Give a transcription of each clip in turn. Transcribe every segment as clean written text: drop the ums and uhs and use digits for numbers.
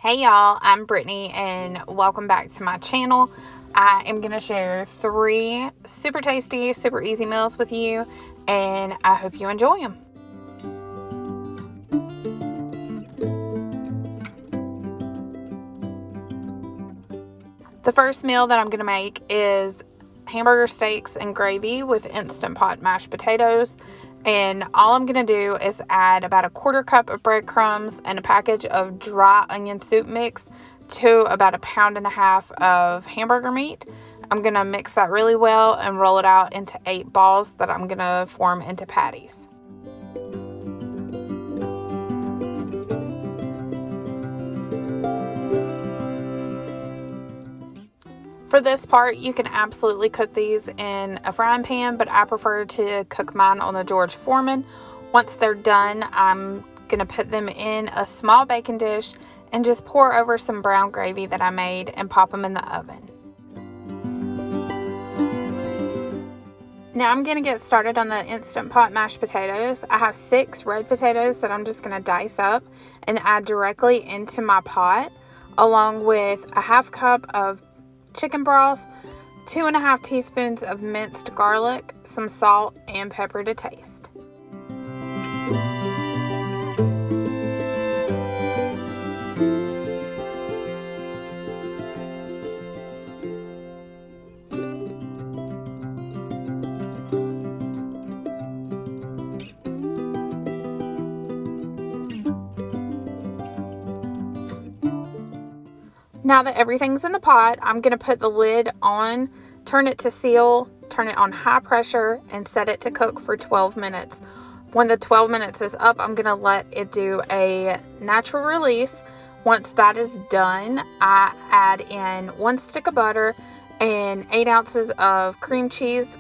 Hey y'all, I'm Brittany and welcome back to my channel. I am going to share 3 super tasty, super easy meals with you, and I hope you enjoy them. The first meal that I'm going to make is hamburger steaks and gravy with Instant Pot mashed potatoes. And all I'm going to do is add about a 1/4 cup of breadcrumbs and a package of dry onion soup mix to about 1.5 pounds of hamburger meat. I'm going to mix that really well and roll it out into 8 balls that I'm going to form into patties. For this part, you can absolutely cook these in a frying pan, but I prefer to cook mine on the George Foreman. Once they're done, I'm going to put them in a small baking dish and just pour over some brown gravy that I made and pop them in the oven. Now I'm going to get started on the Instant Pot mashed potatoes. I have 6 red potatoes that I'm just going to dice up and add directly into my pot, along with a 1/2 cup of chicken broth, 2.5 teaspoons of minced garlic, some salt and pepper to taste. Now that everything's in the pot, I'm going to put the lid on, turn it to seal, turn it on high pressure, and set it to cook for 12 minutes. When the 12 minutes is up, I'm going to let it do a natural release. Once that is done, I add in 1 stick of butter and 8 ounces of cream cheese.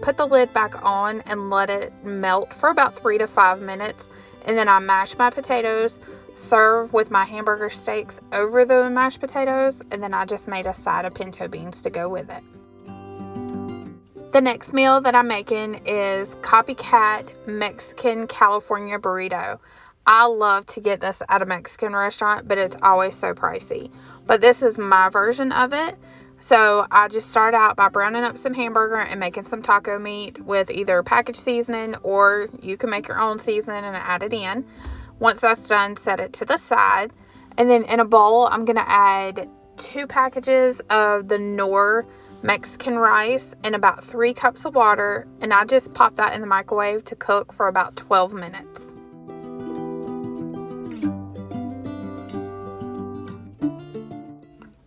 Put the lid back on and let it melt for about 3 to 5 minutes. And then I mash my potatoes, serve with my hamburger steaks over the mashed potatoes, and then I just made a side of pinto beans to go with it. The next meal that I'm making is Copycat Mexican California Burrito. I love to get this at a Mexican restaurant, but it's always so pricey. But this is my version of it. So I just start out by browning up some hamburger and making some taco meat with either packaged seasoning, or you can make your own seasoning and add it in. Once that's done, set it to the side. And then in a bowl, I'm going to add 2 packages of the Knorr Mexican rice and about 3 cups of water. And I just pop that in the microwave to cook for about 12 minutes.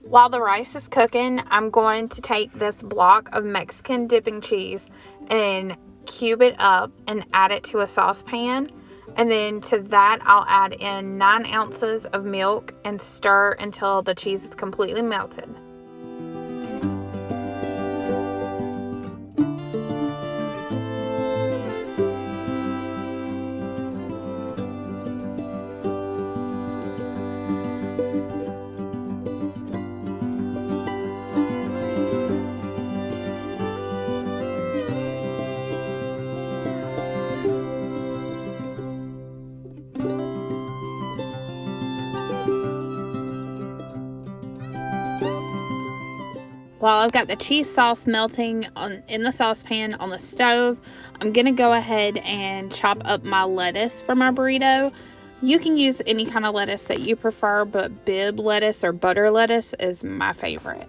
While the rice is cooking, I'm going to take this block of Mexican dipping cheese and cube it up and add it to a saucepan. And then to that, I'll add in 9 ounces of milk and stir until the cheese is completely melted. While I've got the cheese sauce melting in the saucepan on the stove, I'm going to go ahead and chop up my lettuce for my burrito. You can use any kind of lettuce that you prefer, but Bibb lettuce or butter lettuce is my favorite.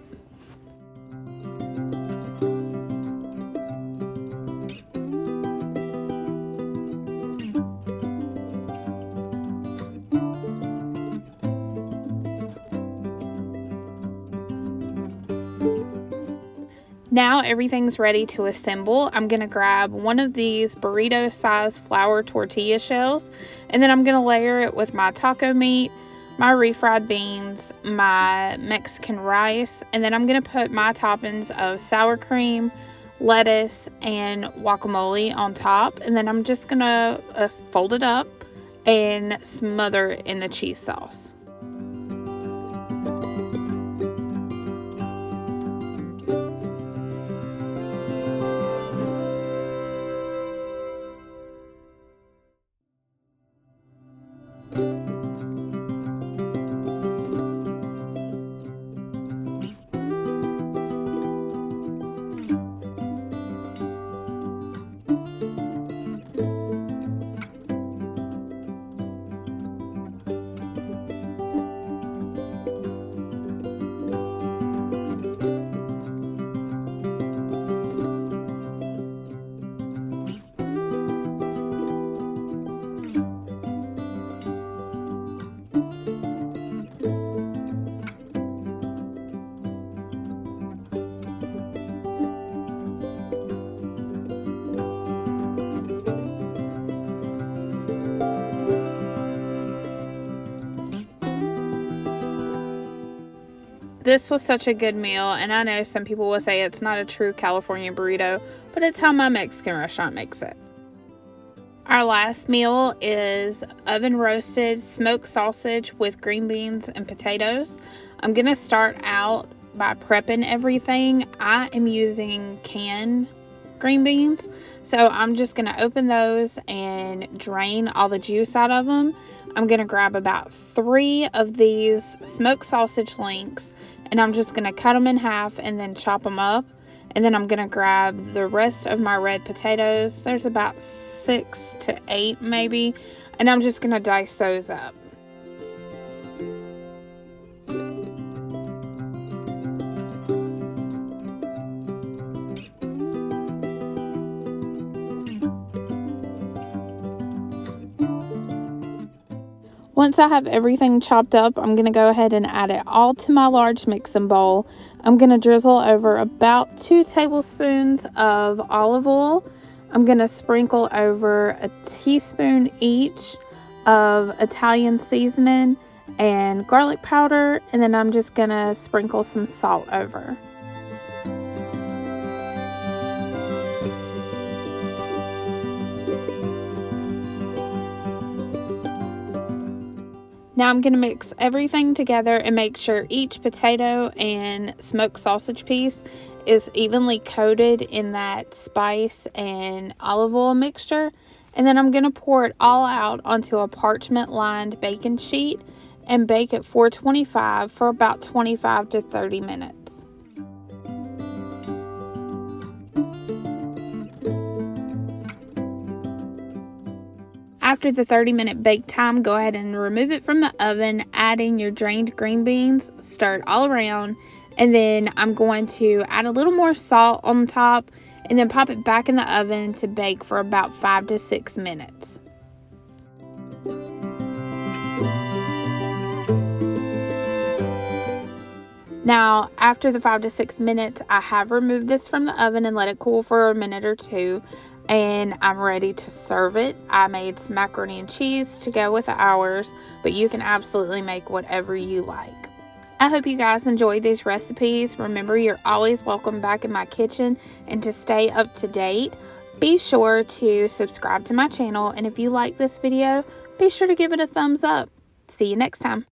Now everything's ready to assemble. I'm going to grab one of these burrito size flour tortilla shells, and then I'm going to layer it with my taco meat, my refried beans, my Mexican rice, and then I'm going to put my toppings of sour cream, lettuce, and guacamole on top, and then I'm just going to fold it up and smother it in the cheese sauce. This was such a good meal, and I know some people will say it's not a true California burrito, but it's how my Mexican restaurant makes it. Our last meal is oven roasted smoked sausage with green beans and potatoes. I'm going to start out by prepping everything. I am using canned green beans, so I'm just going to open those and drain all the juice out of them. I'm going to grab about 3 of these smoked sausage links, and I'm just going to cut them in half and then chop them up. And then I'm going to grab the rest of my red potatoes. There's about 6 to 8 maybe. And I'm just going to dice those up. Once I have everything chopped up, I'm going to go ahead and add it all to my large mixing bowl. I'm going to drizzle over about 2 tablespoons of olive oil. I'm going to sprinkle over a teaspoon each of Italian seasoning and garlic powder, and then I'm just going to sprinkle some salt over. Now I'm going to mix everything together and make sure each potato and smoked sausage piece is evenly coated in that spice and olive oil mixture. And then I'm going to pour it all out onto a parchment lined baking sheet and bake at 425 for about 25 to 30 minutes. After the 30-minute bake time, go ahead and remove it from the oven, adding your drained green beans, stir it all around, and then I'm going to add a little more salt on top and then pop it back in the oven to bake for about 5 to 6 minutes. Now, after the 5 to 6 minutes, I have removed this from the oven and let it cool for a minute or two, and I'm ready to serve it. I made some macaroni and cheese to go with ours, but you can absolutely make whatever you like. I hope you guys enjoyed these recipes. Remember, you're always welcome back in my kitchen, and to stay up to date, be sure to subscribe to my channel, and if you like this video, be sure to give it a thumbs up. See you next time.